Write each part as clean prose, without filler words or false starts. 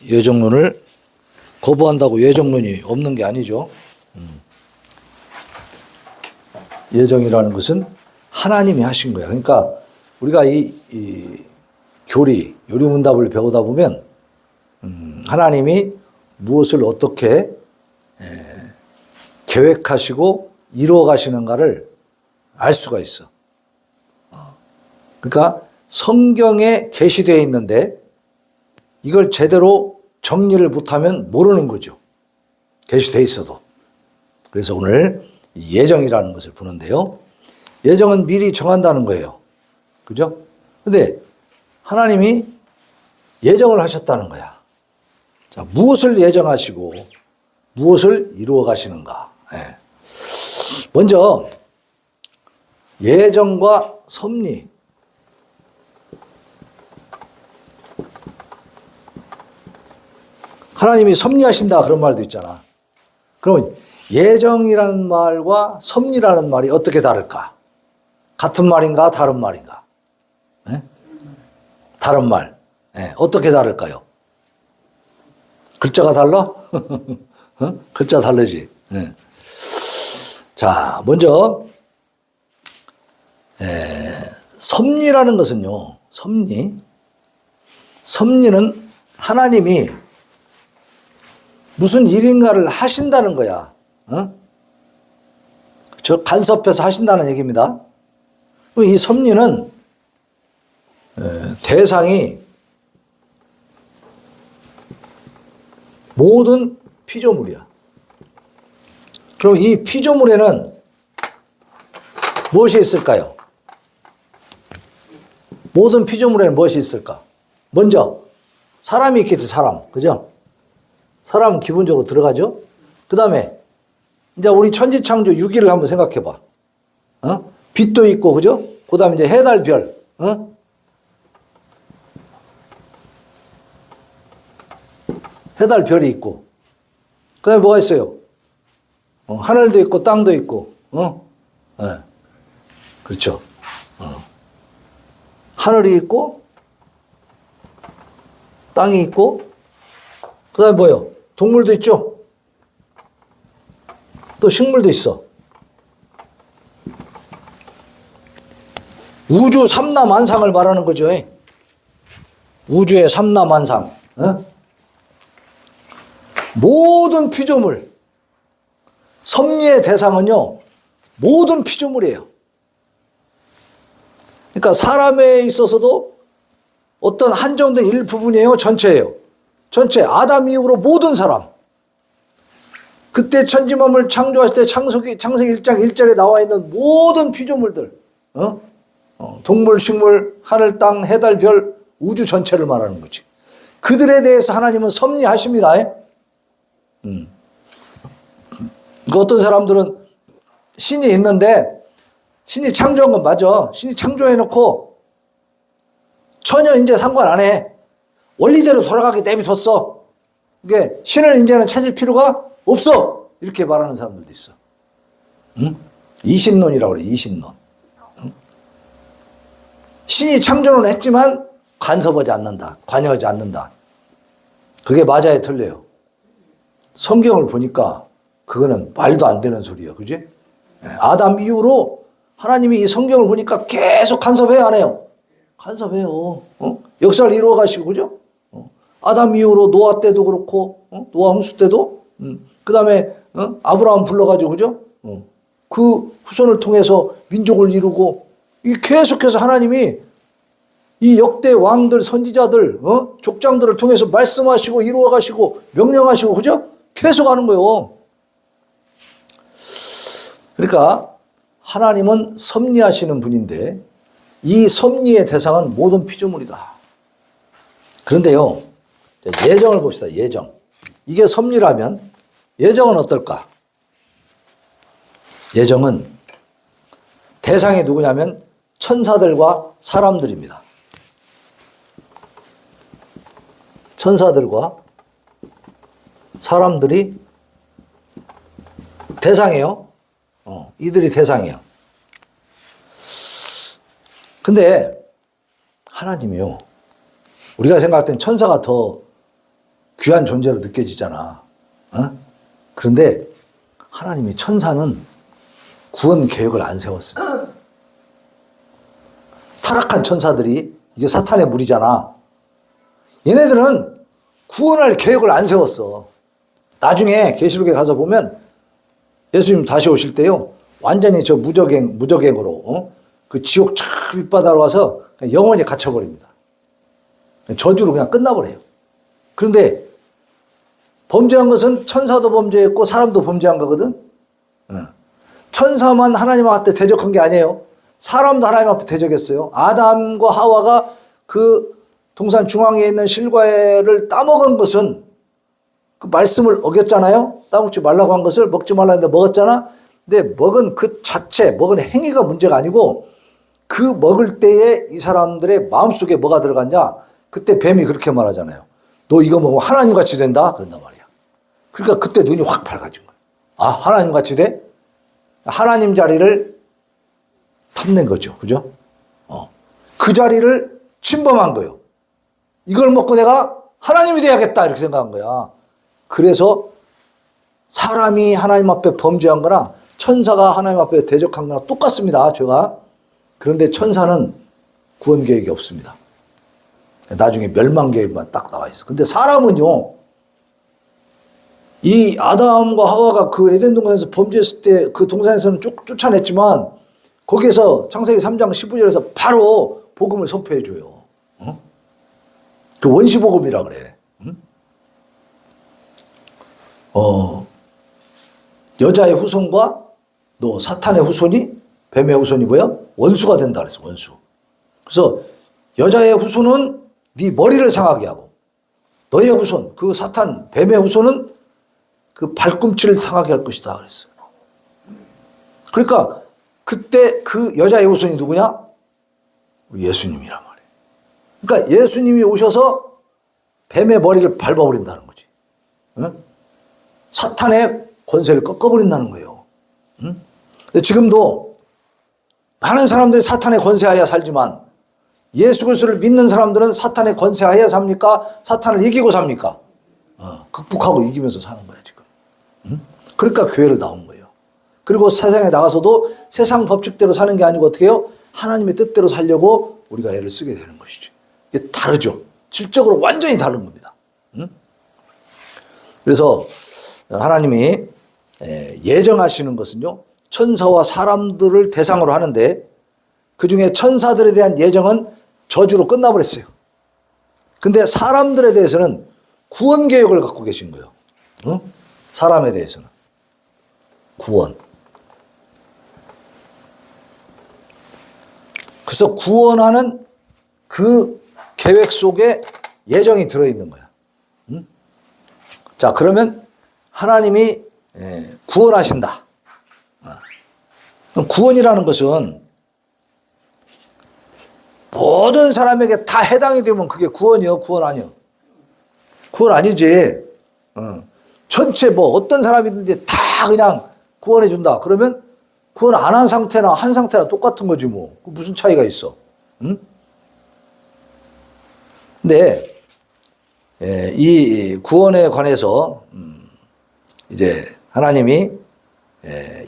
예정론을 거부한다고 예정론이 없는 게 아니죠. 예정이라는 것은 하나님이 하신 거야. 그러니까 우리가 이 요리문답을 배우다 보면 하나님이 무엇을 어떻게 계획하시고 이루어 가시는가를 알 수가 있어. 그러니까 성경에 계시되어 있는데 이걸 제대로 정리를 못하면 모르는 거죠. 계시되어 있어도. 그래서 오늘 예정이라는 것을 보는데요. 예정은 미리 정한다는 거예요. 그죠? 근데 하나님이 예정을 하셨다는 거야. 자, 무엇을 예정하시고 무엇을 이루어 가시는가. 먼저 예정과 섭리. 하나님이 섭리하신다 그런 말도 있잖아. 그러면 예정이라는 말과 섭리라는 말이 어떻게 다를까? 같은 말인가 다른 말인가? 다른 말. 어떻게 다를까요? 글자가 달라? 글자 다르지. 자, 먼저 섭리라는 것은요. 섭리는 하나님이 무슨 일인가를 하신다는 거야. 저 간섭해서 하신다는 얘기입니다. 이 섭리는 대상이 모든 피조물이야. 그럼 이 피조물에는 무엇이 있을까요? 모든 피조물에는 무엇이 있을까? 먼저 사람이 있겠지, 사람. 그죠? 사람은 기본적으로 들어가죠? 그 다음에, 이제 우리 천지창조 유기를 한번 생각해 봐. 빛도 있고, 그죠? 그 다음에 이제 해달, 별. 해달, 별이 있고. 그 다음에 뭐가 있어요? 하늘도 있고, 땅도 있고, 그렇죠. 하늘이 있고, 땅이 있고, 그 다음에 뭐요? 동물도 있죠? 또 식물도 있어. 우주 삼라만상을 말하는 거죠. 우주의 삼라만상. 모든 피조물. 섭리의 대상은요, 모든 피조물이에요. 그러니까 사람에 있어서도 어떤 한정된 일부분이에요? 전체예요? 전체. 아담 이후로 모든 사람. 그때 천지만물 창조하실 때 창세기 1장 1절에 나와 있는 모든 피조물들. 동물, 식물, 하늘, 땅, 해달, 별, 우주 전체를 말하는 거지. 그들에 대해서 하나님은 섭리하십니다. 어떤 사람들은 신이 있는데 신이 창조한 건 맞아. 신이 창조해놓고 전혀 이제 상관 안 해. 원리대로 돌아가게 내비뒀어. 그게 신을 이제는 찾을 필요가 없어. 이렇게 말하는 사람들도 있어. 이신론이라고 그래. 이신론. 신이 창조는 했지만 간섭하지 않는다. 관여하지 않는다. 그게 맞아요, 틀려요? 성경을 보니까 그거는 말도 안 되는 소리예요. 그지? 아담 이후로 하나님이 이 성경을 보니까 계속 간섭해요, 안 해요? 간섭해요. 역사를 이루어 가시고, 그죠? 아담 이후로 노아 때도 그렇고, 노아 홍수 때도, 그 다음에, 아브라함 불러가지고, 그죠? 그 후손을 통해서 민족을 이루고, 이 계속해서 하나님이 이 역대 왕들, 선지자들, 족장들을 통해서 말씀하시고, 이루어 가시고, 명령하시고, 그죠? 계속 하는 거예요. 그러니까, 하나님은 섭리하시는 분인데, 이 섭리의 대상은 모든 피조물이다. 그런데요, 예정을 봅시다. 예정. 이게 섭리라면 예정은 어떨까? 예정은 대상이 누구냐면 천사들과 사람들입니다. 천사들과 사람들이 대상이에요. 이들이 대상이에요. 근데 하나님이요, 우리가 생각할 땐 천사가 더 귀한 존재로 느껴지잖아. 어? 그런데 하나님이 천사는 구원 계획을 안 세웠습니다. 타락한 천사들이, 이게 사탄의 무리잖아. 얘네들은 구원할 계획을 안 세웠어. 나중에 계시록에 가서 보면 예수님 다시 오실 때요, 완전히 저 무적행으로 그 지옥 저 밑바닥으로 가서 영원히 갇혀버립니다. 저주로 그냥 끝나버려요. 그런데 범죄한 것은 천사도 범죄했고 사람도 범죄한 거거든. 천사만 하나님 앞에 대적한 게 아니에요. 사람도 하나님 앞에 대적했어요. 아담과 하와가 그 동산 중앙에 있는 실과를 따먹은 것은 그 말씀을 어겼잖아요. 따먹지 말라고 한 것을 먹지 말라 했는데 먹었잖아. 근데 먹은 그 자체, 먹은 행위가 문제가 아니고 그 먹을 때에 이 사람들의 마음속에 뭐가 들어갔냐. 그때 뱀이 그렇게 말하잖아요. 너 이거 먹으면 하나님같이 된다? 그런단 말이야. 그러니까 그때 눈이 확 밝아진 거야. 아, 하나님같이 돼? 하나님 자리를 탐낸 거죠. 그죠? 그 자리를 침범한 거예요. 이걸 먹고 내가 하나님이 돼야겠다 이렇게 생각한 거야. 그래서 사람이 하나님 앞에 범죄한 거나 천사가 하나님 앞에 대적한 거나 똑같습니다. 죄가. 그런데 천사는 구원 계획이 없습니다. 나중에 멸망 계획만 딱 나와 있어. 근데 사람은요, 이 아담과 하와가 그 에덴 동산에서 범죄했을 때 그 동산에서는 쫓아냈지만 거기에서 창세기 3장 15절에서 바로 복음을 선포해 줘요. 그 원시복음이라 그래. 여자의 후손과 너 사탄의 후손이, 뱀의 후손이 뭐야? 원수가 된다 그랬어. 원수. 그래서 여자의 후손은 네 머리를 상하게 하고, 너의 후손, 그 사탄 뱀의 후손은 그 발꿈치를 상하게 할 것이다 그랬어요. 그러니까 그때 그 여자의 후손이 누구냐? 예수님이란 말이에요. 그러니까 예수님이 오셔서 뱀의 머리를 밟아버린다는 거지. 응? 사탄의 권세를 꺾어버린다는 거예요. 응? 근데 지금도 많은 사람들이 사탄의 권세하에 살지만 예수 그리스도를 믿는 사람들은 사탄의 권세하에 삽니까? 사탄을 이기고 삽니까? 극복하고 이기면서 사는 거야 지금. 응? 그러니까 교회를 나온 거예요. 그리고 세상에 나가서도 세상 법칙대로 사는 게 아니고 어떻게 해요? 하나님의 뜻대로 살려고 우리가 애를 쓰게 되는 것이죠. 이게 다르죠. 질적으로 완전히 다른 겁니다. 응? 그래서 하나님이 예정하시는 것은요, 천사와 사람들을 대상으로 하는데 그 중에 천사들에 대한 예정은 저주로 끝나버렸어요. 근데 사람들에 대해서는 구원 계획을 갖고 계신 거예요. 응? 사람에 대해서는 구원. 그래서 구원하는 그 계획 속에 예정이 들어있는 거야. 응? 자, 그러면 하나님이 구원하신다. 구원이라는 것은 모든 사람에게 다 해당이 되면 그게 구원이요? 구원 아니요? 구원 아니지. 전체 뭐 어떤 사람이든지 다 그냥 구원해 준다. 그러면 구원 안 한 상태나 한 상태나 똑같은 거지 뭐. 무슨 차이가 있어? 응? 근데 이 구원에 관해서 이제 하나님이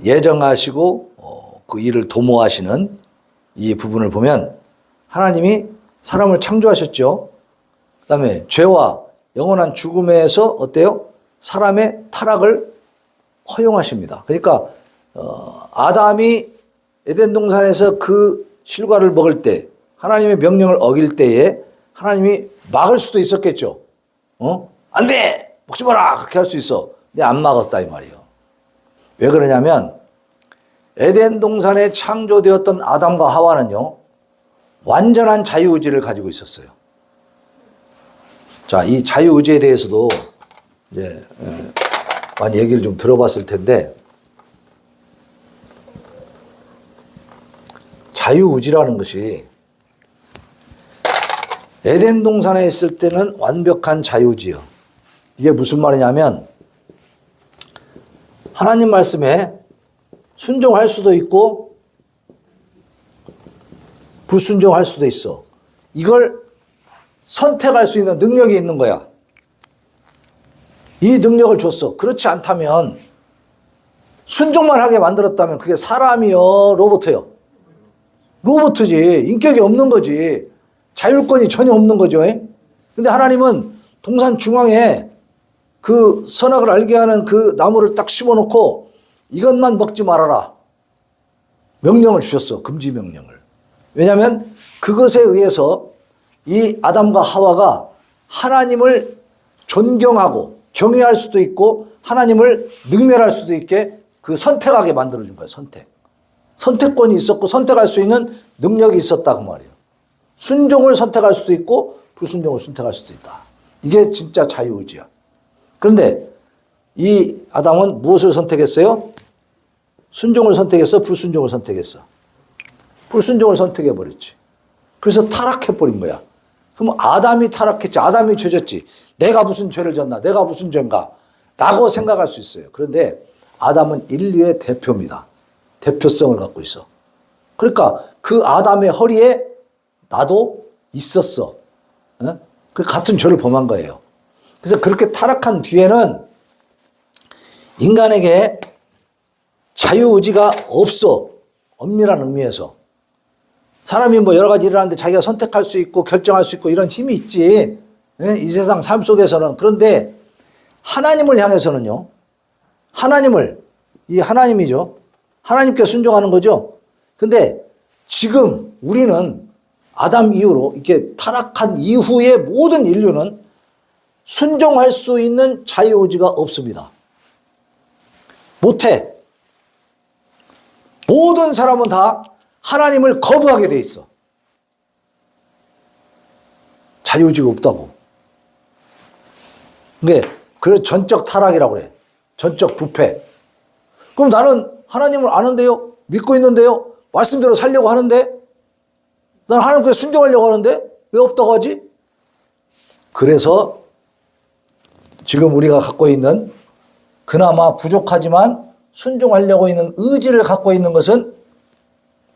예정하시고 그 일을 도모하시는 이 부분을 보면 하나님이 사람을 창조하셨죠. 그 다음에 죄와 영원한 죽음에서 어때요? 사람의 타락을 허용하십니다. 그러니까 아담이 에덴 동산에서 그 실과를 먹을 때 하나님의 명령을 어길 때에 하나님이 막을 수도 있었겠죠. 안 돼! 먹지 마라! 그렇게 할 수 있어. 근데 안 막았다 이 말이에요. 왜 그러냐면 에덴 동산에 창조되었던 아담과 하와는요, 완전한 자유의지를 가지고 있었어요. 자, 이 자유의지에 대해서도 이제 많이 얘기를 좀 들어봤을 텐데, 자유의지라는 것이 에덴 동산에 있을 때는 완벽한 자유지요. 이게 무슨 말이냐면 하나님 말씀에 순종할 수도 있고 불순종할 수도 있어. 이걸 선택할 수 있는 능력이 있는 거야. 이 능력을 줬어. 그렇지 않다면 순종만 하게 만들었다면 그게 사람이요, 로봇이요? 로봇이지. 인격이 없는 거지. 자율권이 전혀 없는 거죠. 근데 하나님은 동산 중앙에 그 선악을 알게 하는 그 나무를 딱 심어놓고 이것만 먹지 말아라. 명령을 주셨어. 금지 명령을. 왜냐하면 그것에 의해서 이 아담과 하와가 하나님을 존경하고 경외할 수도 있고 하나님을 능멸할 수도 있게 그 선택하게 만들어준 거예요. 선택권이 있었고 선택할 수 있는 능력이 있었다 그 말이에요. 순종을 선택할 수도 있고 불순종을 선택할 수도 있다. 이게 진짜 자유의지야. 그런데 이 아담은 무엇을 선택했어요? 순종을 선택했어? 불순종을 선택했어? 불순종을 선택해버렸지. 그래서 타락해버린 거야. 그럼 아담이 타락했지. 아담이 죄졌지. 내가 무슨 죄를 졌나? 내가 무슨 죄인가? 라고 생각할 수 있어요. 그런데 아담은 인류의 대표입니다. 대표성을 갖고 있어. 그러니까 그 아담의 허리에 나도 있었어. 그 같은 죄를 범한 거예요. 그래서 그렇게 타락한 뒤에는 인간에게 자유의지가 없어. 엄밀한 의미에서. 사람이 뭐 여러 가지 일을 하는데 자기가 선택할 수 있고 결정할 수 있고 이런 힘이 있지. 이 세상 삶 속에서는. 그런데 하나님을 향해서는요. 이 하나님이죠. 하나님께 순종하는 거죠. 근데 지금 우리는 아담 이후로 이렇게 타락한 이후의 모든 인류는 순종할 수 있는 자유의지가 없습니다. 못해. 모든 사람은 다 하나님을 거부하게 돼 있어. 자유의지가 없다고. 그래서 전적 타락이라고 그래. 전적 부패. 그럼 나는 하나님을 아는데요? 믿고 있는데요? 말씀대로 살려고 하는데? 난 하나님께 순종하려고 하는데? 왜 없다고 하지? 그래서 지금 우리가 갖고 있는 그나마 부족하지만 순종하려고 있는 의지를 갖고 있는 것은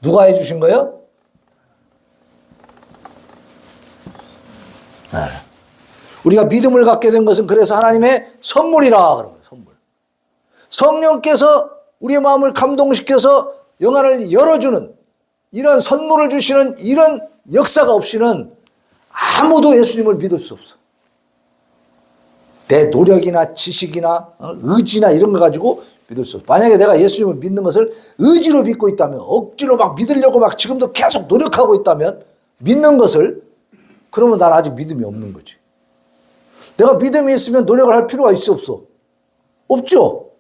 누가 해주신 거예요? 우리가 믿음을 갖게 된 것은 그래서 하나님의 선물이라 그런 거예요. 선물. 성령께서 우리의 마음을 감동시켜서 영안을 열어주는 이런 선물을 주시는 이런 역사가 없이는 아무도 예수님을 믿을 수 없어. 내 노력이나 지식이나 의지나 이런 거 가지고 믿을 수 없어. 만약에 내가 예수님을 믿는 것을 의지로 믿고 있다면, 억지로 막 믿으려고 막 지금도 계속 노력하고 있다면, 믿는 것을, 그러면 난 아직 믿음이 없는 거지. 내가 믿음이 있으면 노력을 할 필요가 있어 없어? 없죠.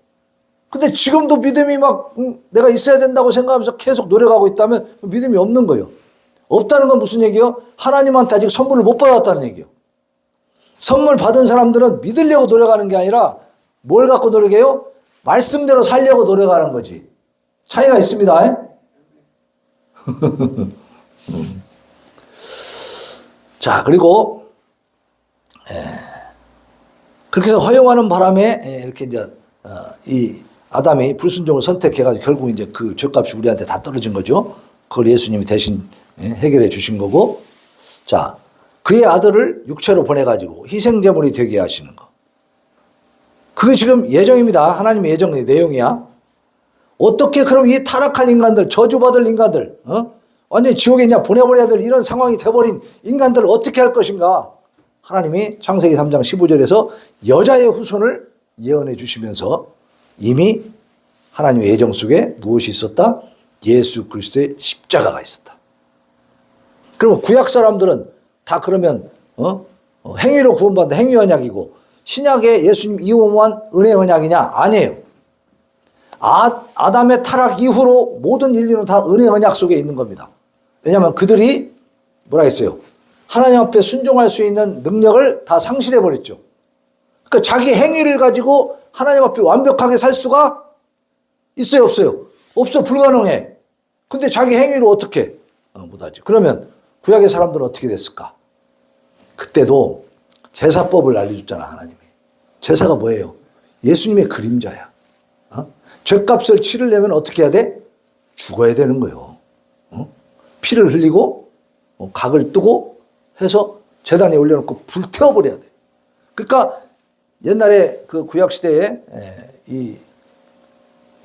근데 지금도 믿음이 막 내가 있어야 된다고 생각하면서 계속 노력하고 있다면 믿음이 없는 거예요. 없다는 건 무슨 얘기예요? 하나님한테 아직 선물을 못 받았다는 얘기예요. 선물 받은 사람들은 믿으려고 노력하는 게 아니라 뭘 갖고 노력해요? 말씀대로 살려고 노력하는 거지. 차이가 있습니다. 자, 그리고 그렇게 해서 허용하는 바람에 이렇게 이제 이 아담이 불순종을 선택해가지고 결국 이제 그 죄값이 우리한테 다 떨어진 거죠. 그걸 예수님이 대신 해결해 주신 거고. 자, 그의 아들을 육체로 보내가지고 희생제물이 되게 하시는 거. 그게 지금 예정입니다. 하나님의 예정의 내용이야. 어떻게 그럼 이 타락한 인간들, 저주받을 인간들, 완전히 지옥에 그냥 보내버려야 될 이런 상황이 돼버린 인간들을 어떻게 할 것인가. 하나님이 창세기 3장 15절에서 여자의 후손을 예언해 주시면서 이미 하나님의 예정 속에 무엇이 있었다? 예수 그리스도의 십자가가 있었다. 그러면 구약 사람들은 다 그러면 행위로 구원받는 행위 언약이고 신약의 예수님 이후만 은혜 언약이냐? 아니에요. 아담의 타락 이후로 모든 인류는 다 은혜 언약 속에 있는 겁니다. 왜냐하면 그들이 뭐라 했어요? 하나님 앞에 순종할 수 있는 능력을 다 상실해 버렸죠. 그러니까 자기 행위를 가지고 하나님 앞에 완벽하게 살 수가 있어요, 없어요? 없어, 불가능해. 근데 자기 행위로 어떻게? 못하지. 그러면 구약의 사람들은 어떻게 됐을까? 그때도 제사법을 알려줬잖아, 하나님이. 제사가 뭐예요? 예수님의 그림자야. 죄값을 치르려면 어떻게 해야 돼? 죽어야 되는 거예요. 피를 흘리고 각을 뜨고 해서 제단에 올려놓고 불태워버려야 돼. 그러니까 옛날에 그 구약시대에 이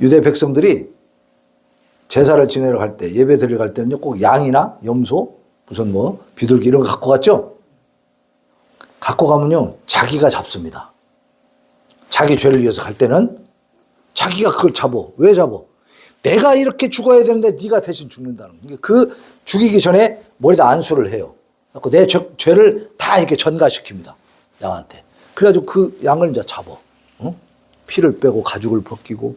유대 백성들이 제사를 지내러 갈 때, 예배 드리러 갈 때는요, 꼭 양이나 염소, 무슨 뭐, 비둘기 이런 거 갖고 갔죠? 갖고 가면요, 자기가 잡습니다. 자기 죄를 위해서 갈 때는 자기가 그걸 잡어. 왜 잡어? 내가 이렇게 죽어야 되는데 네가 대신 죽는다는 거예요. 그 죽이기 전에 머리다 안수를 해요. 그래서 내 죄를 다 이렇게 전가시킵니다. 양한테. 그래가지고 그 양을 이제 잡어. 피를 빼고 가죽을 벗기고,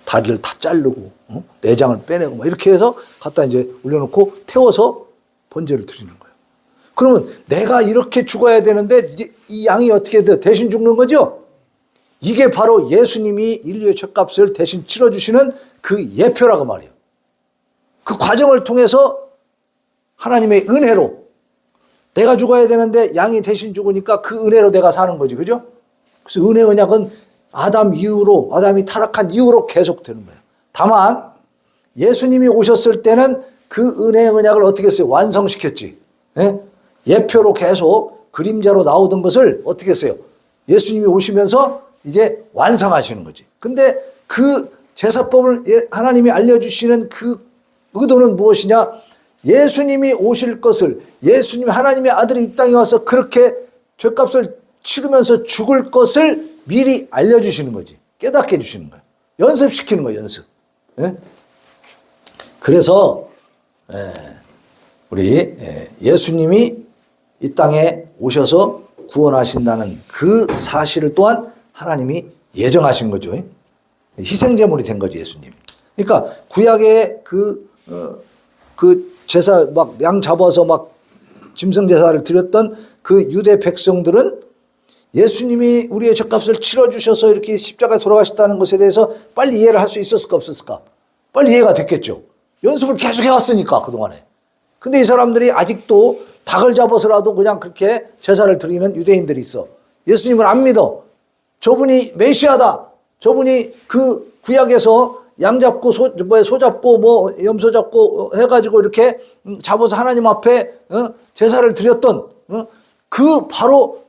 다리를 다 자르고, 내장을 빼내고, 막 이렇게 해서 갖다 이제 올려놓고 태워서 번제를 드리는 거예요. 그러면 내가 이렇게 죽어야 되는데 이 양이 어떻게 돼? 대신 죽는 거죠? 이게 바로 예수님이 인류의 죄값을 대신 치러주시는 그 예표라고 말이에요. 그 과정을 통해서 하나님의 은혜로 내가 죽어야 되는데 양이 대신 죽으니까 그 은혜로 내가 사는 거지. 그죠? 그래서 은혜 언약은 아담이 타락한 이후로 계속 되는 거예요. 다만 예수님이 오셨을 때는 그 은혜 언약을 어떻게 했어요? 완성시켰지. 예? 예표로 계속 그림자로 나오던 것을 어떻게 했어요? 예수님이 오시면서 이제 완성하시는 거지. 근데 그 제사법을 하나님이 알려주시는 그 의도는 무엇이냐? 예수님이 오실 것을, 예수님 하나님의 아들이 이 땅에 와서 그렇게 죄값을 치르면서 죽을 것을 미리 알려주시는 거지. 깨닫게 해주시는 거예요. 연습시키는 거예요, 연습. 예? 그래서 우리 예수님이 이 땅에 오셔서 구원하신다는 그 사실을 또한 하나님이 예정하신 거죠. 희생제물이 된 거죠, 예수님. 그러니까 구약의 그 제사 막 양 잡아서 막 짐승제사를 드렸던 그 유대 백성들은 예수님이 우리의 죄값을 치러주셔서 이렇게 십자가에 돌아가셨다는 것에 대해서 빨리 이해를 할 수 있었을까 없었을까? 빨리 이해가 됐겠죠. 연습을 계속 해왔으니까 그동안에. 근데 이 사람들이 아직도 닭을 잡아서라도 그냥 그렇게 제사를 드리는 유대인들이 있어. 예수님을 안 믿어. 저분이 메시아다. 저분이 그 구약에서 양 잡고 소 잡고 뭐 염소 잡고 해가지고 이렇게 잡아서 하나님 앞에 제사를 드렸던 그 바로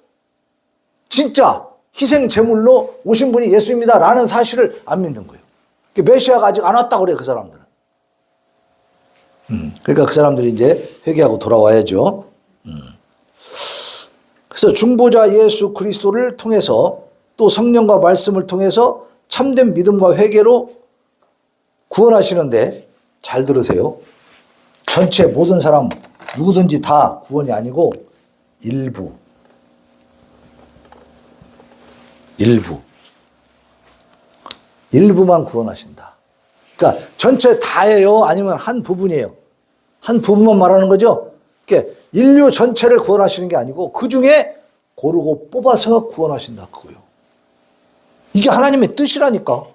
진짜 희생 제물로 오신 분이 예수입니다라는 사실을 안 믿는 거예요. 메시아가 아직 안 왔다고 그래요, 그 사람들은. 그러니까 그 사람들이 이제 회개하고 돌아와야죠. 그래서 중보자 예수 그리스도를 통해서 또 성령과 말씀을 통해서 참된 믿음과 회개로 구원하시는데 잘 들으세요. 전체 모든 사람 누구든지 다 구원이 아니고 일부만 구원하신다. 그러니까 전체 다예요? 아니면 한 부분이에요? 한 부분만 말하는 거죠? 그러니까 인류 전체를 구원하시는 게 아니고 그 중에 고르고 뽑아서 구원하신다. 그거요. 이게 하나님의 뜻이라니까.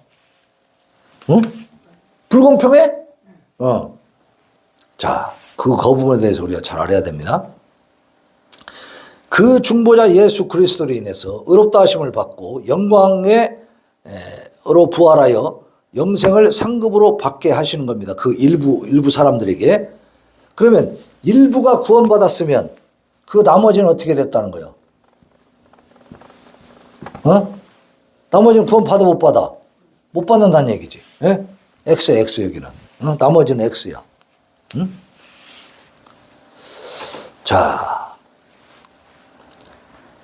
응? 불공평해? 자, 그 부분에 대해서 우리가 잘 알아야 됩니다. 그 중보자 예수 그리스도로 인해서 의롭다 하심을 받고 영광으로 부활하여 영생을 상급으로 받게 하시는 겁니다. 그 일부 사람들에게. 그러면 일부가 구원받았으면 그 나머지는 어떻게 됐다는 거예요? 나머지는 구원 받아 못 받아? 못 받는다는 얘기지. 예? X야, X 여기는. 나머지는 X야. 자,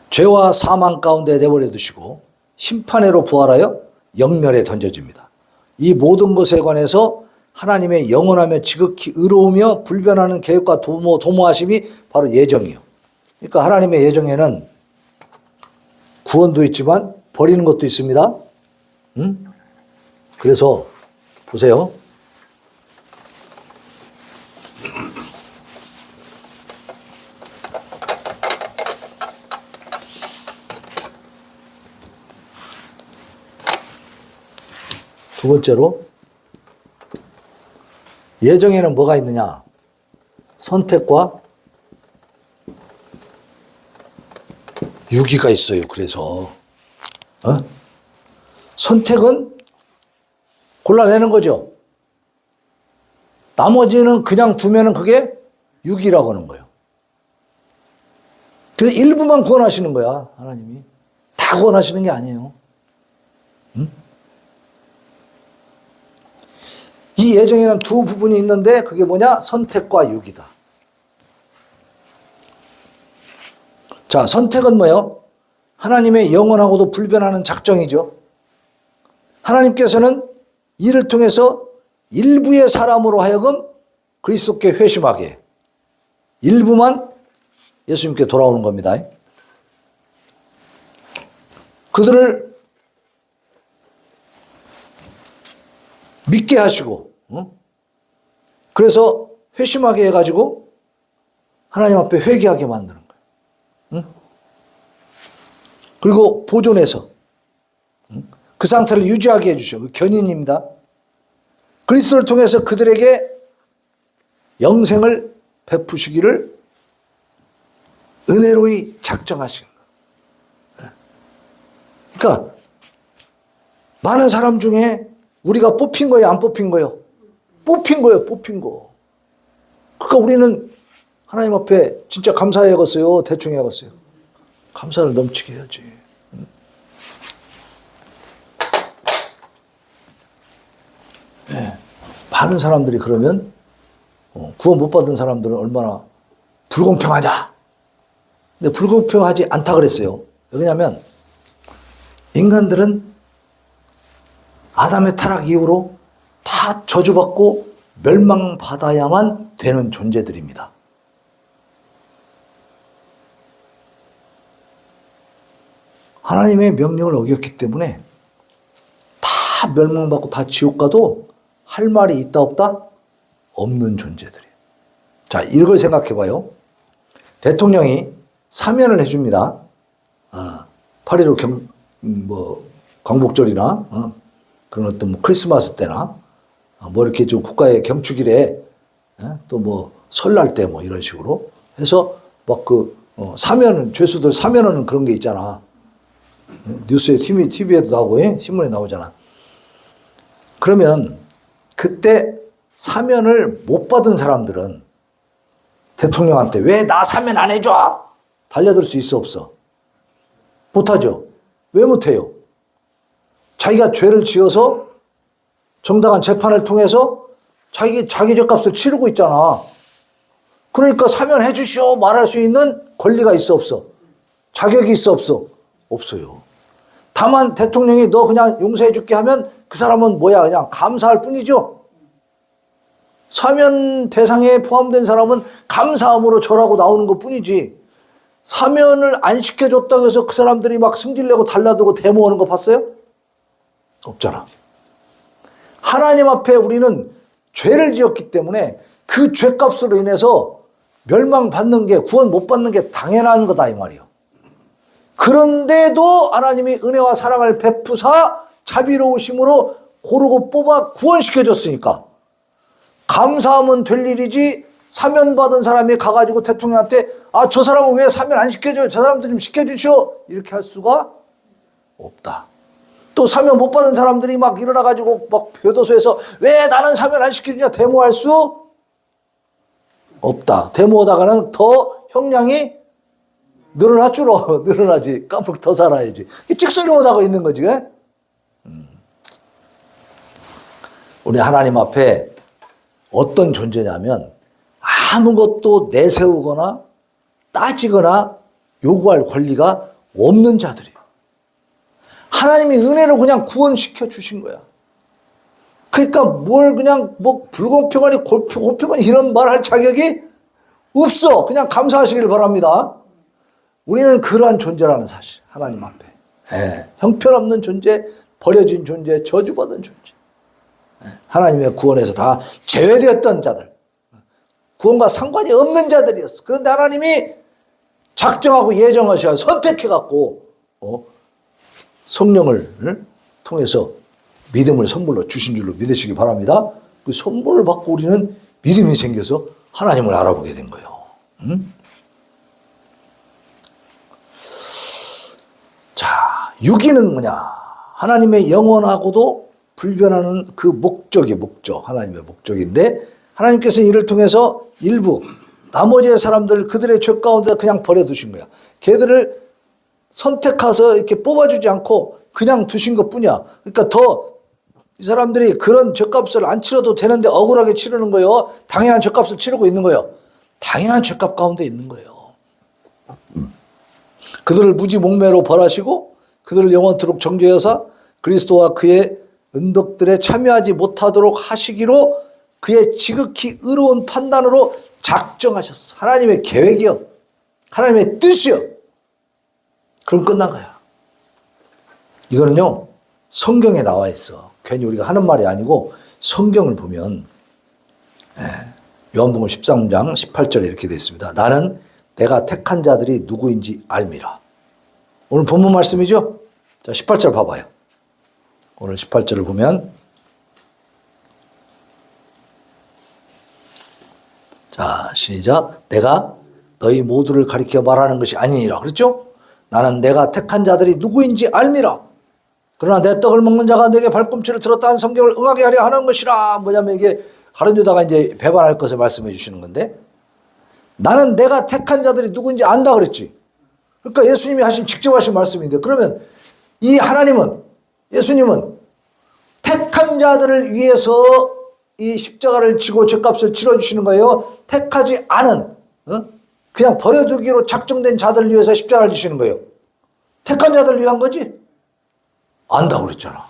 죄와 사망 가운데 내버려 두시고 심판회로 부활하여 영멸에 던져집니다. 이 모든 것에 관해서 하나님의 영원하며 지극히 의로우며 불변하는 계획과 도모하심이 바로 예정이에요. 그러니까 하나님의 예정에는 구원도 있지만 버리는 것도 있습니다. 그래서 보세요. 두 번째로 예정에는 뭐가 있느냐? 선택과 유기가 있어요. 그래서 선택은 골라내는 거죠. 나머지는 그냥 두면은 그게 유기라고 하는 거예요. 그래서 일부만 구원하시는 거야, 하나님이. 다 다 구원하시는 게 아니에요. 응? 이 예정에는 두 부분이 있는데 그게 뭐냐? 선택과 유기다. 자, 선택은 뭐예요? 하나님의 영원하고도 불변하는 작정이죠. 하나님께서는 이를 통해서 일부의 사람으로 하여금 그리스도께 회심하게, 일부만 예수님께 돌아오는 겁니다. 그들을 믿게 하시고, 그래서 회심하게 해가지고 하나님 앞에 회개하게 만드는 거예요. 그리고 보존해서 그 상태를 유지하게 해주셔. 그 견인입니다. 그리스도를 통해서 그들에게 영생을 베푸시기를 은혜로이 작정하신 거예요. 그러니까 많은 사람 중에 우리가 뽑힌 거예요, 안 뽑힌 거예요? 뽑힌 거예요, 뽑힌 거. 그러니까 우리는 하나님 앞에 진짜 감사해야겠어요, 대충 해야겠어요? 감사를 넘치게 해야지. 네. 많은 사람들이 그러면 구원 못 받은 사람들은 얼마나 불공평하냐. 근데 불공평하지 않다 그랬어요. 왜냐하면 인간들은 아담의 타락 이후로 다 저주받고 멸망받아야만 되는 존재들입니다. 하나님의 명령을 어겼기 때문에 다 멸망받고 다 지옥 가도 할 말이 있다 없다? 없는 존재들이에요. 자, 이걸 생각해 봐요. 대통령이 사면을 해줍니다. 8.15 광복절이나 그런 어떤 뭐 크리스마스 때나 뭐 이렇게 좀 국가의 경축일에 또 뭐 설날 때 뭐 이런 식으로 해서 막 사면은, 죄수들 사면하는 그런 게 있잖아. 뉴스에 TV에도 나오고 신문에 나오잖아. 그러면 그때 사면을 못 받은 사람들은 대통령한테 왜 나 사면 안 해줘? 달려들 수 있어 없어? 못하죠. 왜 못해요? 자기가 죄를 지어서 정당한 재판을 통해서 자기 죄값을 치르고 있잖아. 그러니까 사면해 주시오 말할 수 있는 권리가 있어 없어? 자격이 있어 없어? 없어요. 다만 대통령이 너 그냥 용서해 줄게 하면 그 사람은 뭐야? 그냥 감사할 뿐이죠. 사면 대상에 포함된 사람은 감사함으로 절하고 나오는 것 뿐이지, 사면을 안 시켜줬다고 해서 그 사람들이 막 승질내고 달라들고 데모하는 거 봤어요? 없잖아. 하나님 앞에 우리는 죄를 지었기 때문에 그 죄값으로 인해서 멸망받는 게, 구원 못 받는 게 당연한 거다 이 말이에요. 그런데도 하나님이 은혜와 사랑을 베푸사 자비로우심으로 고르고 뽑아 구원시켜줬으니까 감사하면 될 일이지, 사면받은 사람이 가가지고 대통령한테 저 사람은 왜 사면 안 시켜줘요? 저 사람들 좀 시켜주시오. 이렇게 할 수가 없다. 또 사면 못 받은 사람들이 막 일어나가지고 막 교도소에서 왜 나는 사면 안 시켜주냐 데모할 수 없다. 데모하다가는 더 형량이 늘어나 줄어. 늘어나지. 깜빡 더 살아야지. 찍소리 못하고 있는 거지. 우리 하나님 앞에 어떤 존재냐면 아무것도 내세우거나 따지거나 요구할 권리가 없는 자들이에요. 하나님이 은혜로 그냥 구원시켜 주신 거야. 그러니까 뭘 그냥 뭐 불공평하니 공평하니 이런 말 할 자격이 없어. 그냥 감사하시길 바랍니다. 우리는 그러한 존재라는 사실, 하나님 앞에. 형편없는 존재, 버려진 존재, 저주받은 존재. 하나님의 구원에서 다 제외되었던 자들, 구원과 상관이 없는 자들이었어. 그런데 하나님이 작정하고 예정하셔 선택해갖고 성령을 통해서 믿음을 선물로 주신 줄로 믿으시기 바랍니다. 그 선물을 받고 우리는 믿음이 생겨서 하나님을 알아보게 된 거예요. 자, 유기는 뭐냐? 하나님의 영원하고도 불변하는 그 목적, 하나님의 목적인데, 하나님께서 이를 통해서 일부 나머지의 사람들, 그들의 죄 가운데 그냥 버려두신 거야. 걔들을 선택해서 이렇게 뽑아주지 않고 그냥 두신 것 뿐이야. 그러니까 더 이 사람들이 그런 죗값을 안 치러도 되는데 억울하게 치르는 거예요. 당연한 죗값을 치르고 있는 거예요. 당연한 죗값 가운데 있는 거예요. 그들을 무지 목매로 벌하시고 그들을 영원토록 정죄하사 그리스도와 그의 은덕들에 참여하지 못하도록 하시기로 그의 지극히 의로운 판단으로 작정하셨어. 하나님의 계획이요. 하나님의 뜻이요. 그럼 끝난 거야. 이거는요, 성경에 나와 있어. 괜히 우리가 하는 말이 아니고 성경을 보면 요한복음 13장 18절에 이렇게 되어 있습니다. 나는 내가 택한 자들이 누구인지 알미라. 오늘 본문 말씀이죠? 자, 18절 봐봐요. 오늘 18절을 보면 자, 시작. 내가 너희 모두를 가리켜 말하는 것이 아니니라. 그렇죠? 나는 내가 택한 자들이 누구인지 알미라. 그러나 내 떡을 먹는 자가 내게 발꿈치를 들었다 한 성경을 응하게 하려 하는 것이라. 뭐냐면 이게 가르쳐다가 이제 배반할 것을 말씀해 주시는 건데, 나는 내가 택한 자들이 누구인지 안다 그랬지. 그러니까 예수님이 직접 하신 말씀인데, 그러면 이 하나님은, 예수님은 택한 자들을 위해서 이 십자가를 지고 죗값을 치러주시는 거예요. 택하지 않은, 그냥 버려두기로 작정된 자들을 위해서 십자가를 지시는 거예요. 택한 자들을 위한 거지? 안다고 그랬잖아.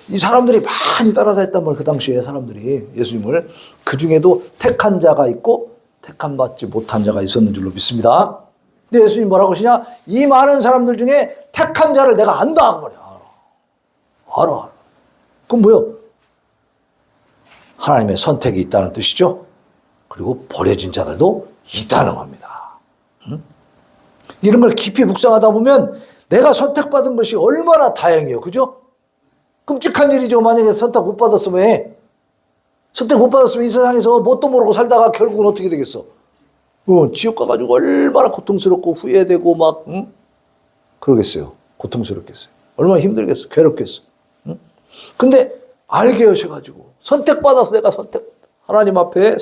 이 사람들이 많이 따라다녔단 말이에요. 그 당시에 사람들이 예수님을. 그 중에도 택한 자가 있고 택한 받지 못한 자가 있었는 줄로 믿습니다. 근데 예수님 뭐라고 하시냐? 이 많은 사람들 중에 택한 자를 내가 안다. 그 말이야. 알아. 그럼 뭐요? 하나님의 선택이 있다는 뜻이죠. 그리고 버려진 자들도 있다는 겁니다. 이런 걸 깊이 묵상하다 보면 내가 선택받은 것이 얼마나 다행이에요. 그죠? 끔찍한 일이죠. 만약에 선택 못 받았으면. 선택 못 받았으면 이 세상에서 뭣도 모르고 살다가 결국은 어떻게 되겠어? 지옥 가가지고 얼마나 고통스럽고 후회되고 막, 그러겠어요. 고통스럽겠어요. 얼마나 힘들겠어. 괴롭겠어. 근데 알게 하셔가지고 선택받아서 내가 하나님 앞에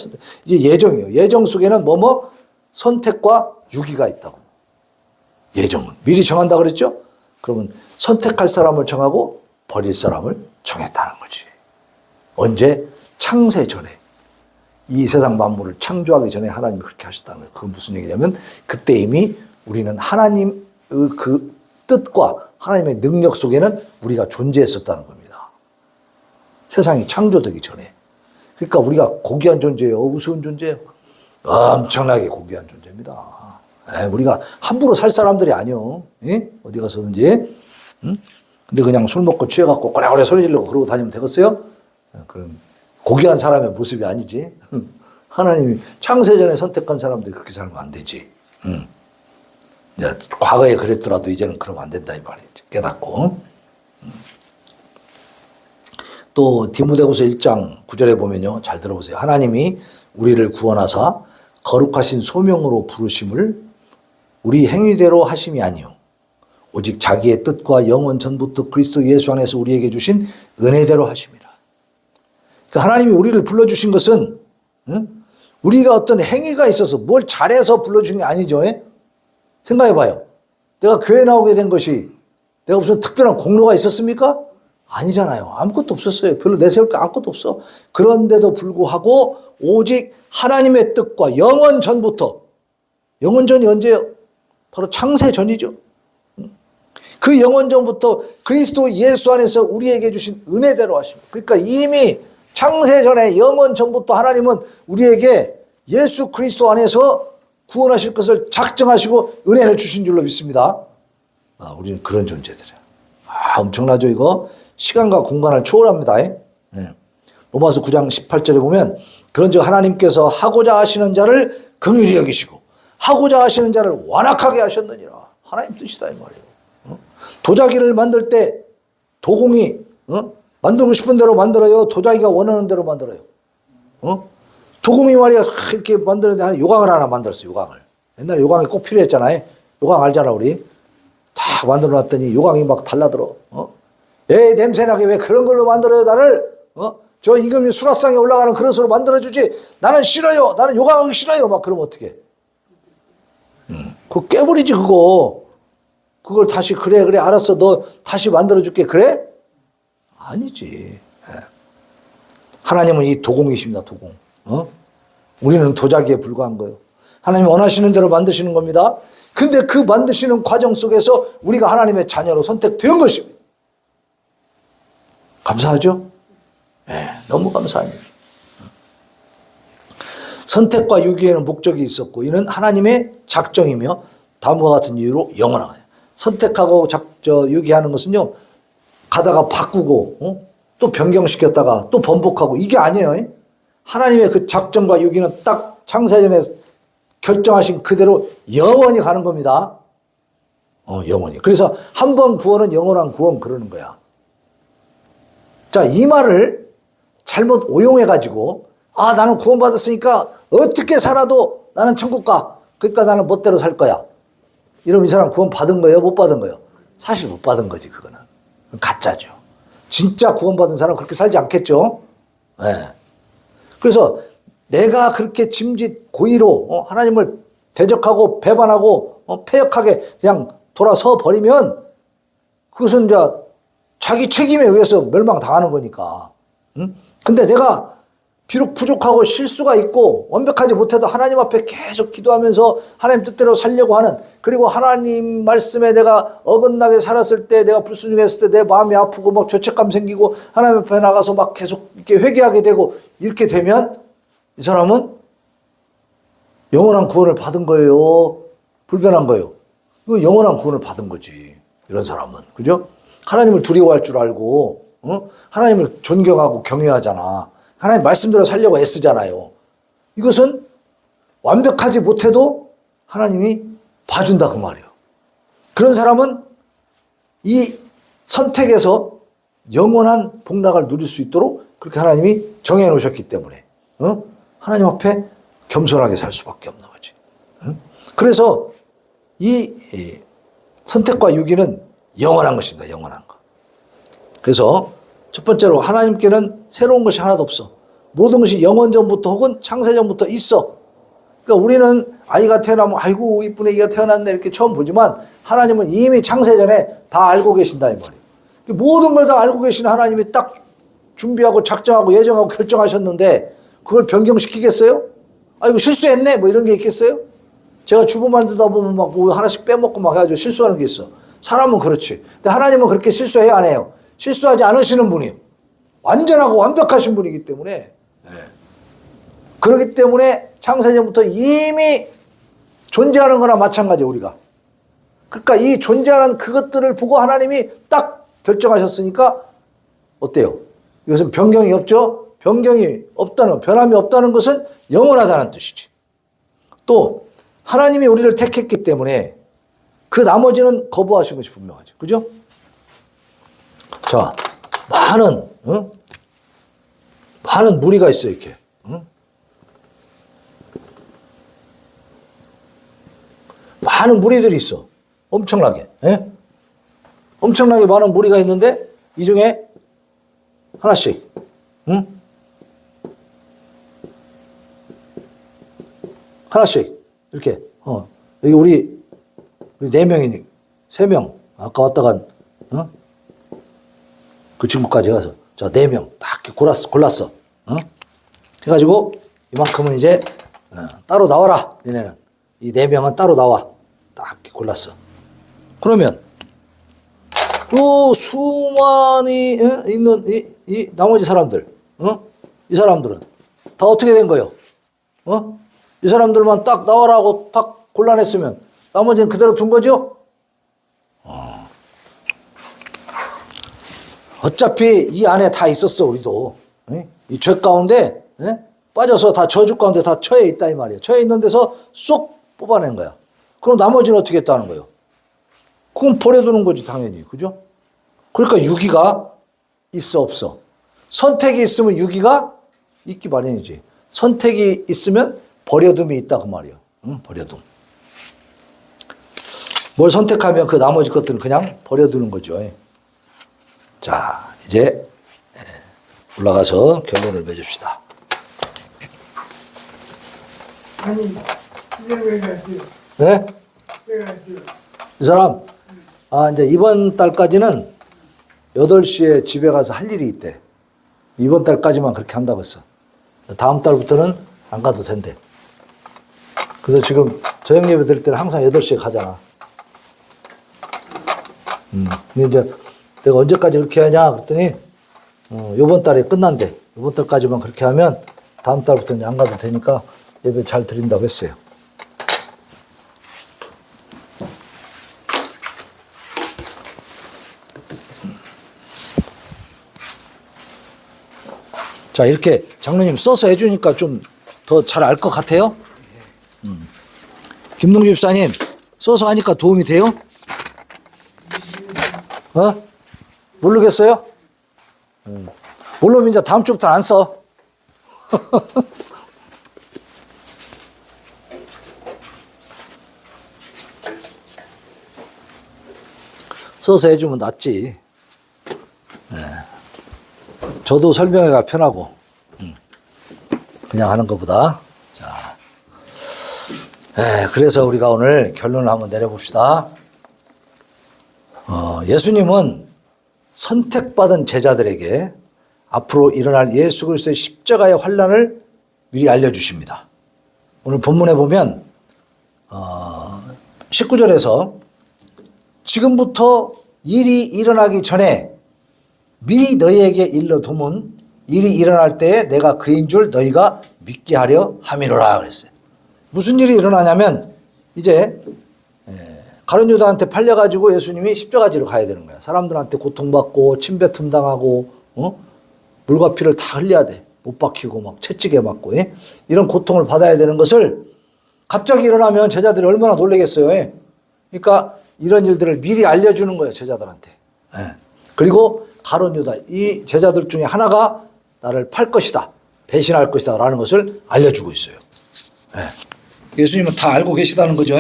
이게 예정이에요. 예정 속에는 선택과 유기가 있다고. 예정은 미리 정한다 그랬죠? 그러면 선택할 사람을 정하고 버릴 사람을 정했다는 거지. 언제? 창세 전에. 이 세상 만물을 창조하기 전에 하나님이 그렇게 하셨다는 거예요. 그건 무슨 얘기냐면 그때 이미 우리는 하나님의 그 뜻과 하나님의 능력 속에는 우리가 존재했었다는 겁니다. 세상이 창조되기 전에. 그러니까 우리가 고귀한 존재예요. 우스운 존재예요. 엄청나게 고귀한 존재입니다. 우리가 함부로 살 사람들이 아니요. 예? 어디 가서든지. 근데 그냥 술 먹고 취해갖고 꼬래꼬래 소리 지르고 그러고 다니면 되겠어요? 그런 고귀한 사람의 모습이 아니지. 하나님이 창세전에 선택한 사람들이 그렇게 살면 안 되지. 과거에 그랬더라도 이제는 그러면 안 된다 이 말이지. 깨닫고. 또 디모데후서 1장 9절에 보면요. 잘 들어보세요. 하나님이 우리를 구원하사 거룩하신 소명으로 부르심을 우리 행위대로 하심이 아니요 오직 자기의 뜻과 영원 전부터 그리스도 예수 안에서 우리에게 주신 은혜대로 하심이라. 그러니까 하나님이 우리를 불러주신 것은 우리가 어떤 행위가 있어서 뭘 잘해서 불러주신 게 아니죠. 생각해봐요. 내가 교회 나오게 된 것이 내가 무슨 특별한 공로가 있었습니까? 아니잖아요. 아무것도 없었어요. 별로 내세울 게 아무것도 없어. 그런데도 불구하고 오직 하나님의 뜻과 영원 전부터, 영원 전이 언제예요? 바로 창세 전이죠. 그 영원 전부터 그리스도 예수 안에서 우리에게 주신 은혜대로 하십니다. 그러니까 이미 창세 전에 영원 전부터 하나님은 우리에게 예수 그리스도 안에서 구원하실 것을 작정하시고 은혜를 주신 줄로 믿습니다. 우리는 그런 존재들이에요. 엄청나죠 이거? 시간과 공간을 초월합니다. 로마서 9장 18절에 보면 그런즉 하나님께서 하고자 하시는 자를 긍휼히 여기시고 하고자 하시는 자를 완악하게 하셨느니라. 하나님 뜻이다 이 말이에요. 도자기를 만들 때 도공이 만들고 싶은 대로 만들어요? 도자기가 원하는 대로 만들어요? 도공이 말이야 이렇게 만드는데 요강을 하나 만들었어요. 요강을. 옛날에 요강이 꼭 필요했잖아요. 요강 알잖아 우리. 다 만들어놨더니 요강이 막 달라들어. 에이 냄새나게 왜 그런 걸로 만들어요 나를? 저 임금님 수라상에 올라가는 그런 소로 만들어주지 나는 싫어요. 나는 요강하기 싫어요. 막 그러면 어떡해. 그거 깨버리지 그거. 그걸 다시 그래 알았어 너 다시 만들어줄게 그래? 아니지. 하나님은 이 도공이십니다. 도공. 우리는 도자기에 불과한 거예요. 하나님 원하시는 대로 만드시는 겁니다. 근데 그 만드시는 과정 속에서 우리가 하나님의 자녀로 선택된 것입니다. 감사하죠? 너무 감사합니다. 선택과 유기에는 목적이 있었고 이는 하나님의 작정이며 다음과 같은 이유로 영원한 거예요. 선택하고 유기하는 것은요 가다가 바꾸고 또 변경시켰다가 또 번복하고 이게 아니에요. 하나님의 그 작정과 유기는 딱 창세전에 결정하신 그대로 영원히 가는 겁니다. 영원히. 그래서 한 번 구원은 영원한 구원 그러는 거야. 자, 이 말을 잘못 오용해가지고 나는 구원받았으니까 어떻게 살아도 나는 천국 가. 그러니까 나는 멋대로 살 거야. 이러면 이 사람 구원 받은 거예요? 못 받은 거예요? 사실 못 받은 거지 그거는. 가짜죠. 진짜 구원받은 사람은 그렇게 살지 않겠죠? 네. 그래서 내가 그렇게 짐짓 고의로 하나님을 대적하고 배반하고 패역하게 그냥 돌아서 버리면 그것은 이제 자기 책임에 의해서 멸망당하는 거니까. 근데 내가 비록 부족하고 실수가 있고 완벽하지 못해도 하나님 앞에 계속 기도하면서 하나님 뜻대로 살려고 하는, 그리고 하나님 말씀에 내가 어긋나게 살았을 때, 내가 불순종했을 때 내 마음이 아프고 막 죄책감 생기고 하나님 앞에 나가서 막 계속 이렇게 회개하게 되고 이렇게 되면 이 사람은 영원한 구원을 받은 거예요? 불변한 거예요? 이거 영원한 구원을 받은 거지. 이런 사람은. 그죠? 하나님을 두려워할 줄 알고 하나님을 존경하고 경외하잖아. 하나님 말씀대로 살려고 애쓰잖아요. 이것은 완벽하지 못해도 하나님이 봐준다 그 말이에요. 그런 사람은 이 선택에서 영원한 복락을 누릴 수 있도록 그렇게 하나님이 정해 놓으셨기 때문에 하나님 앞에 겸손하게 살 수밖에 없는 거지. 그래서 이 선택과 유기는 영원한 것입니다. 영원한 것. 그래서 첫 번째로 하나님께는 새로운 것이 하나도 없어. 모든 것이 영원전부터 혹은 창세전부터 있어. 그러니까 우리는 아이가 태어나면 아이고 이쁜 애기가 태어났네 이렇게 처음 보지만 하나님은 이미 창세전에 다 알고 계신다 이 말이에요. 모든 걸 다 알고 계신 하나님이 딱 준비하고 작정하고 예정하고 결정하셨는데 그걸 변경시키겠어요? 이거 실수했네 뭐 이런 게 있겠어요? 제가 주부 만들다 보면 막 뭐 하나씩 빼먹고 막 해가지고 실수하는 게 있어. 사람은 그렇지. 근데 하나님은 그렇게 실수해요 안 해요? 실수하지 않으시는 분이에요. 완전하고 완벽하신 분이기 때문에. 그렇기 때문에 창세전부터 이미 존재하는 거나 마찬가지예요 우리가. 그러니까 이 존재하는 그것들을 보고 하나님이 딱 결정하셨으니까 어때요? 이것은 변경이 없죠? 변경이 없다는, 변함이 없다는 것은 영원하다는 뜻이지. 또 하나님이 우리를 택했기 때문에 그 나머지는 거부하신 것이 분명하죠. 그죠? 자, 많은 무리가 있어요, 이렇게. 많은 무리들이 있어. 엄청나게. 엄청나게 많은 무리가 있는데, 이 중에 하나씩, 하나씩, 이렇게, 여기 우리 4명이니, 3명, 아까 왔다 간, 그 친구까지 가서, 자, 4명, 딱 골랐어. 해가지고, 이만큼은 이제, 따로 나와라, 너네는. 이 4명은 따로 나와. 딱 골랐어. 그러면, 수많이, 있는, 이 나머지 사람들, 이 사람들은 다 어떻게 된 거예요? 이 사람들만 딱 나와라고 딱 골라냈으면, 나머지는 그대로 둔 거죠? 어차피 이 안에 다 있었어, 우리도. 이 죄 가운데, 빠져서 다 저주 가운데 다 처해 있다, 이 말이에요. 처해 있는 데서 쏙 뽑아낸 거야. 그럼 나머지는 어떻게 했다는 거예요? 그건 버려두는 거지, 당연히. 그죠? 그러니까 유기가 있어, 없어. 선택이 있으면 유기가 있기 마련이지. 선택이 있으면 버려둠이 있다, 그 말이에요. 버려둠. 뭘 선택하면 그 나머지 것들은 그냥 버려두는 거죠. 자, 이제 올라가서 결론을 맺읍시다. 아니, 이제 왜 갔어요? 네? 왜 갔어요? 이 사람 이제 이번 달까지는 8시에 집에 가서 할 일이 있대. 이번 달까지만 그렇게 한다고 했어. 다음 달부터는 안 가도 된대. 그래서 지금 저녁 예배 드릴 때는 항상 8시에 가잖아. 근데 이제 내가 언제까지 그렇게 하냐 그랬더니 요번 달에 끝난대. 요번 달까지만 그렇게 하면 다음 달부터는 안 가도 되니까 예배 잘 드린다고 했어요. 자, 이렇게 장로님 써서 해주니까 좀 더 잘 알 것 같아요? 김동주 집사님, 써서 하니까 도움이 돼요? 모르겠어요? 모르면 이제 다음 주부터 안 써. 써서 해주면 낫지. 저도 설명회가 편하고, 그냥 하는 것보다. 자, 그래서 우리가 오늘 결론을 한번 내려봅시다. 예수님은 선택받은 제자들에게 앞으로 일어날 예수 그리스도의 십자가의 환난을 미리 알려주십니다. 오늘 본문에 보면 19절에서 지금부터 일이 일어나기 전에 미리 너희에게 일러두면 일이 일어날 때에 내가 그인 줄 너희가 믿게 하려 함이로라 그랬어요. 무슨 일이 일어나냐면 이제 가룟 유다한테 팔려가지고 예수님이 십자가지로 가야 되는 거야. 사람들한테 고통받고 침뱉음 당하고 물과 피를 다 흘려야 돼. 못 박히고 막 채찍에 맞고 이런 고통을 받아야 되는 것을 갑자기 일어나면 제자들이 얼마나 놀라겠어요. 그러니까 이런 일들을 미리 알려주는 거예요. 제자들한테. 그리고 가룟 유다 이 제자들 중에 하나가 나를 팔 것이다. 배신할 것이다 라는 것을 알려주고 있어요. 예수님은 다 알고 계시다는 거죠.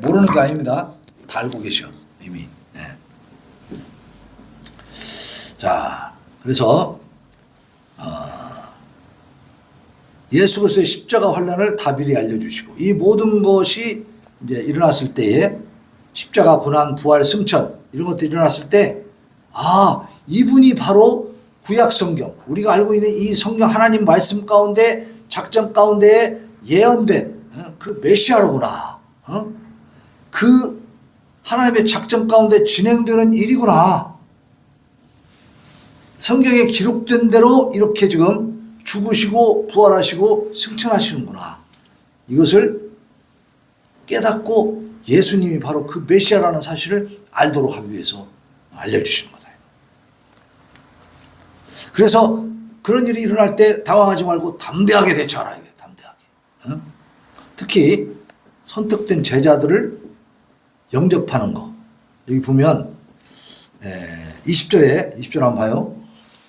모르는 게 아닙니다. 다 알고 계셔 이미. 자, 그래서 예수 그리스도의 십자가 환난을 다 미리 알려주시고 이 모든 것이 이제 일어났을 때에 십자가 고난 부활 승천 이런 것들이 일어났을 때 이분이 바로 구약 성경 우리가 알고 있는 이 성경 하나님 말씀 가운데 작전 가운데 예언된 그 메시아로구나. 그 하나님의 작전 가운데 진행되는 일이구나. 성경에 기록된 대로 이렇게 지금 죽으시고 부활하시고 승천하시는구나. 이것을 깨닫고 예수님이 바로 그 메시아라는 사실을 알도록 하기 위해서 알려주시는 거다. 그래서 그런 일이 일어날 때 당황하지 말고 담대하게 대처하라. 담대하게. 특히 선택된 제자들을 영접하는 거. 여기 보면 20절 한번 봐요.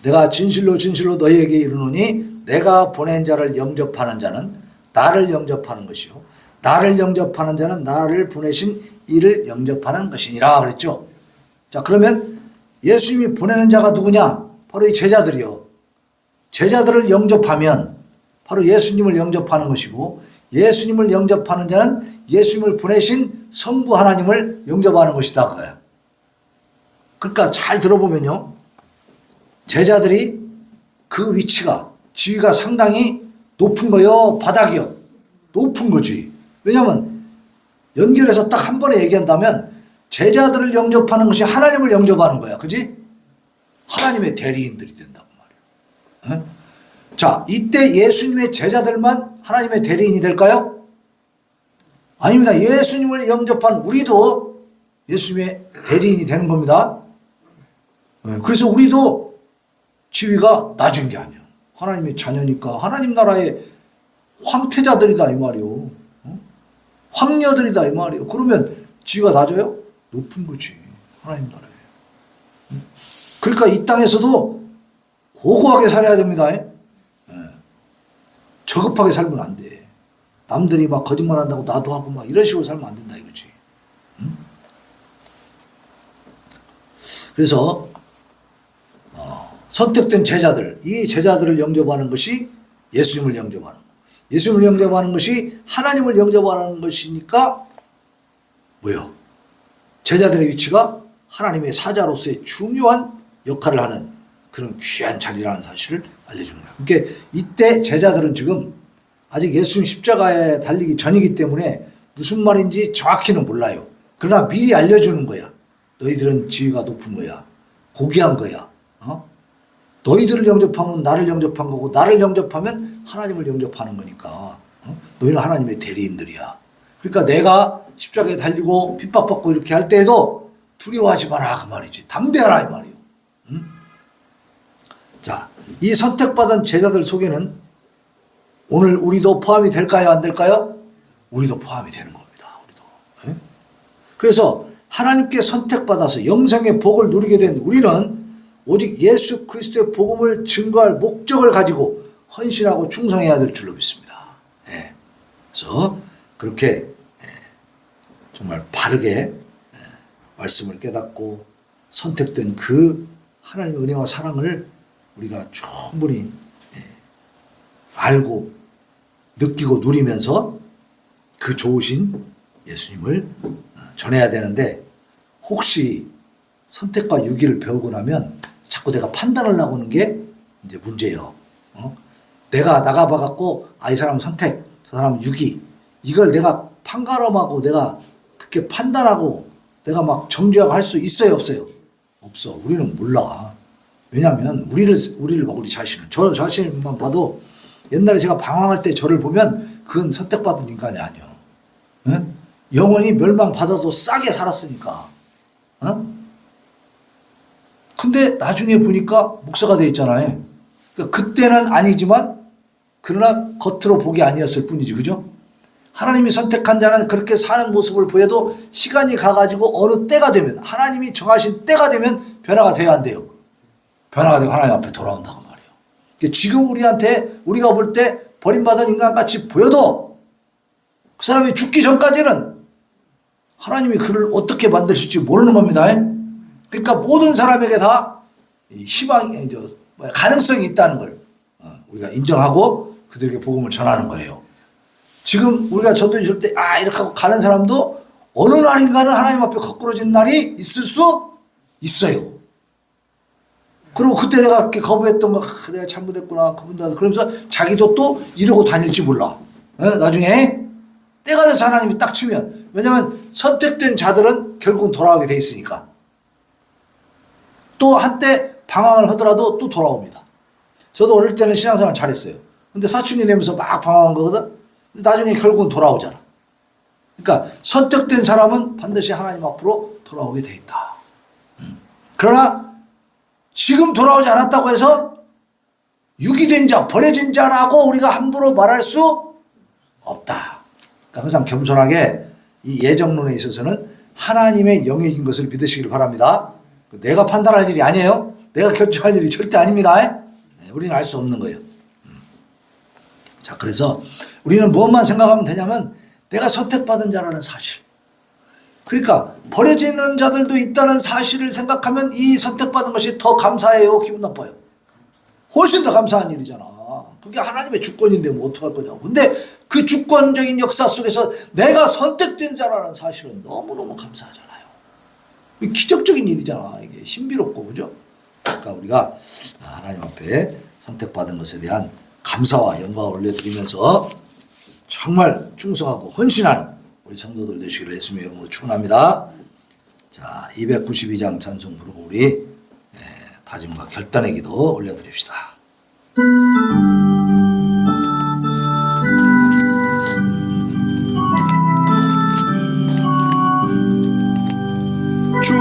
내가 진실로 진실로 너희에게 이르노니 내가 보낸 자를 영접하는 자는 나를 영접하는 것이요 나를 영접하는 자는 나를 보내신 이를 영접하는 것이니라 그랬죠. 자, 그러면 예수님이 보내는 자가 누구냐? 바로 이 제자들이요. 제자들을 영접하면 바로 예수님을 영접하는 것이고 예수님을 영접하는 자는 예수님을 보내신 성부 하나님을 영접하는 것이다 그거야. 그러니까 잘 들어보면요. 제자들이 그 위치가 지위가 상당히 높은 거요 바닥이요. 높은 거지. 왜냐하면 연결해서 딱 한 번에 얘기한다면 제자들을 영접하는 것이 하나님을 영접하는 거야. 그지? 하나님의 대리인들이 된다고 말이야. 자, 이때 예수님의 제자들만 하나님의 대리인이 될까요? 아닙니다. 예수님을 영접한 우리도 예수님의 대리인이 되는 겁니다. 그래서 우리도 지위가 낮은 게 아니야. 하나님의 자녀니까 하나님 나라의 황태자들이다 이 말이요. 황녀들이다 이 말이요. 그러면 지위가 낮아요? 높은 거지. 하나님 나라에. 그러니까 이 땅에서도 고고하게 살아야 됩니다. 저급하게 살면 안 돼. 남들이 막 거짓말 한다고 나도 하고 막 이런 식으로 살면 안 된다 이거지. 그래서 선택된 제자들, 이 제자들을 영접하는 것이 예수님을 영접하는 거. 예수님을 영접하는 것이 하나님을 영접하는 것이니까 뭐요? 제자들의 위치가 하나님의 사자로서의 중요한 역할을 하는 그런 귀한 자리라는 사실을 알려주는 거예요. 그러니까 이때 제자들은 지금 아직 예수님 십자가에 달리기 전이기 때문에 무슨 말인지 정확히는 몰라요. 그러나 미리 알려주는 거야. 너희들은 지위가 높은 거야. 고귀한 거야. 너희들을 영접하면 나를 영접한 거고, 나를 영접하면 하나님을 영접하는 거니까. 너희는 하나님의 대리인들이야. 그러니까 내가 십자가에 달리고 핍박받고 이렇게 할 때에도 두려워하지 마라 그 말이지. 담대하라 이 말이요. 자, 이 선택받은 제자들 속에는 오늘 우리도 포함이 될까요, 안 될까요? 우리도 포함이 되는 겁니다. 우리도. 그래서 하나님께 선택받아서 영생의 복을 누리게 된 우리는 오직 예수 그리스도의 복음을 증거할 목적을 가지고 헌신하고 충성해야 될 줄로 믿습니다. 그래서 그렇게 정말 바르게 말씀을 깨닫고 선택된 그 하나님의 은혜와 사랑을 우리가 충분히 알고 느끼고 누리면서 그 좋으신 예수님을 전해야 되는데, 혹시 선택과 유기를 배우고 나면 자꾸 내가 판단을 하고는 게 이제 문제예요. 내가 나가봐갖고 이 사람 선택, 저 사람 유기, 이걸 내가 판가름하고 내가 그렇게 판단하고 내가 막 정죄하고 할 수 있어요, 없어요? 없어. 우리는 몰라. 왜냐하면 우리를 봐, 우리 자신을, 저 자신만 봐도 옛날에 제가 방황할 때 저를 보면 그건 선택받은 인간이 아니에요. 영원히 멸망받아도 싸게 살았으니까. 근데 나중에 보니까 목사가 돼 있잖아요. 그러니까 그때는 아니지만 그러나 겉으로 복이 아니었을 뿐이지, 그죠? 하나님이 선택한 자는 그렇게 사는 모습을 보여도 시간이 가가지고 어느 때가 되면, 하나님이 정하신 때가 되면 변화가 돼야 한대요. 변화가 되고 하나님 앞에 돌아온다고 말이에요. 그러니까 지금 우리가 볼 때 버림받은 인간같이 보여도 그 사람이 죽기 전까지는 하나님이 그를 어떻게 만드실지 모르는 겁니다. 그러니까 모든 사람에게 다 희망이, 가능성이 있다는 걸 우리가 인정하고 그들에게 복음을 전하는 거예요. 지금 우리가 저도 있을 때 이렇게 하고 가는 사람도 어느 날인가는 하나님 앞에 거꾸러진 날이 있을 수 있어요. 그리고 그때 내가 이렇게 거부했던 거, 내가 잘못했구나, 그분들, 그러면서 자기도 또 이러고 다닐지 몰라. 나중에 때가 돼서 하나님이 딱 치면, 왜냐면 선택된 자들은 결국은 돌아오게 돼 있으니까. 또 한때 방황을 하더라도 또 돌아옵니다. 저도 어릴 때는 신앙생활 잘했어요. 근데 사춘기 되면서 막 방황한 거거든. 근데 나중에 결국은 돌아오잖아. 그러니까 선택된 사람은 반드시 하나님 앞으로 돌아오게 돼 있다. 그러나 지금 돌아오지 않았다고 해서 유기된 자, 버려진 자라고 우리가 함부로 말할 수 없다. 그러니까 항상 겸손하게 이 예정론에 있어서는 하나님의 영역인 것을 믿으시길 바랍니다. 내가 판단할 일이 아니에요. 내가 결정할 일이 절대 아닙니다. 우리는 알 수 없는 거예요. 자, 그래서 우리는 무엇만 생각하면 되냐면 내가 선택받은 자라는 사실. 그러니까 버려지는 자들도 있다는 사실을 생각하면 이 선택받은 것이 더 감사해요, 기분 나빠요? 훨씬 더 감사한 일이잖아. 그게 하나님의 주권인데 뭐 어떡할 거냐고. 근데 그 주권적인 역사 속에서 내가 선택된 자라는 사실은 너무너무 감사하잖아요. 기적적인 일이잖아. 이게 신비롭고, 그죠? 그러니까 우리가 하나님 앞에 선택받은 것에 대한 감사와 영광을 올려드리면서 정말 충성하고 헌신하는 우리 성도들 되시기를 예수님의 이름으로 축원합니다. 자, 292장 찬송 부르고 우리 다짐과 결단의 기도 올려드립시다. 주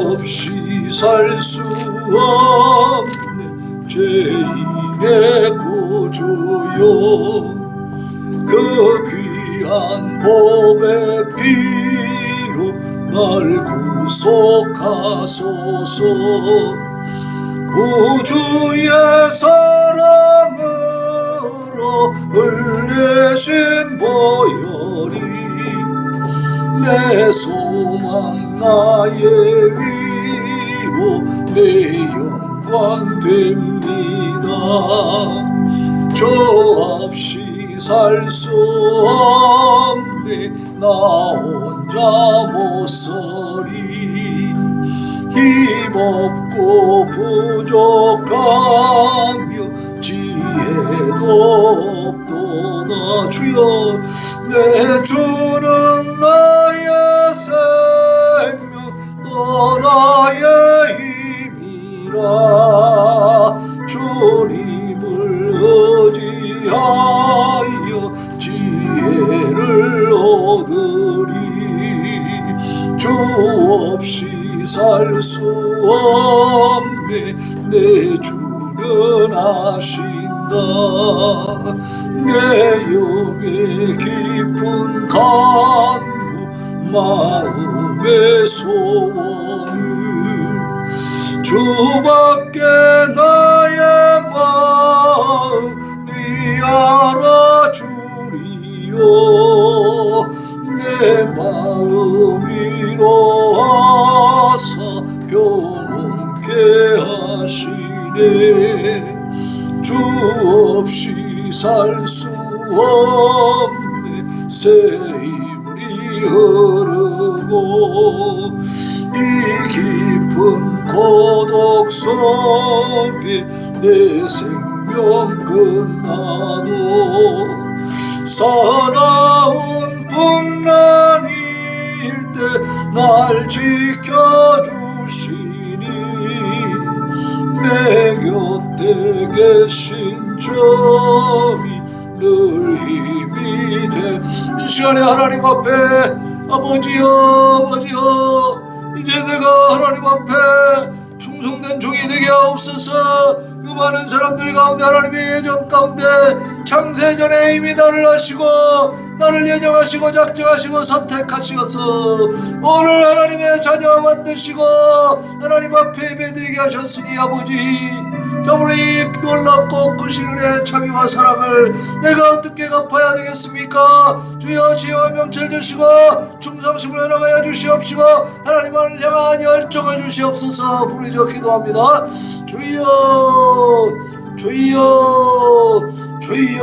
없이 살 수 없네 죄인의 구주요 그 귀한 법의 피로 날 구속하소서 구주의 사랑으로 흘리신 보혈이 내 소망 나의 위로 내 영광 됩니다. 저 없이 살 수 없네 나 혼자 못서리 힘없고 부족하며 지혜도 없도다. 주여 내 주는 나의 생명 또 나의 힘이라. 주님을 의지하여 지혜를 얻으리. 주 없이 살 수 없네 내 주는 아신다. 내 영의 깊은 간구 마음의 소원을 주밖에 나의 마음 네 알아주리요. 내 마음 위로하사 평온케 하시네. 주 없이 살 수 없네 새 힘이 흐르고 이 깊은 고독 속에 내 생명 끝나도 사나운 풍랑일 때 날 지켜주시니 내 곁에 계신 점이 늘 힘이 돼. 이 시간에 하나님 앞에 아버지여 이제 내가 하나님 앞에 충성된 종이 되게 하옵소서. 그 많은 사람들 가운데 하나님의 예정 가운데 창세전에 이미 나를 아시고 나를 예정하시고 작정하시고 선택하시어서 오늘 하나님의 자녀 만드시고 하나님 앞에 예배드리게 하셨으니 아버지 저번에 이 놀랍고 크신 은혜의 참여와 사랑을 내가 어떻게 갚아야 되겠습니까? 주여 지혜와 명철 주시고 충성심을 허락하여 주시옵시고 하나님을 향한 열정을 주시옵소서. 부르짖어 기도합니다. 주여 주여 주여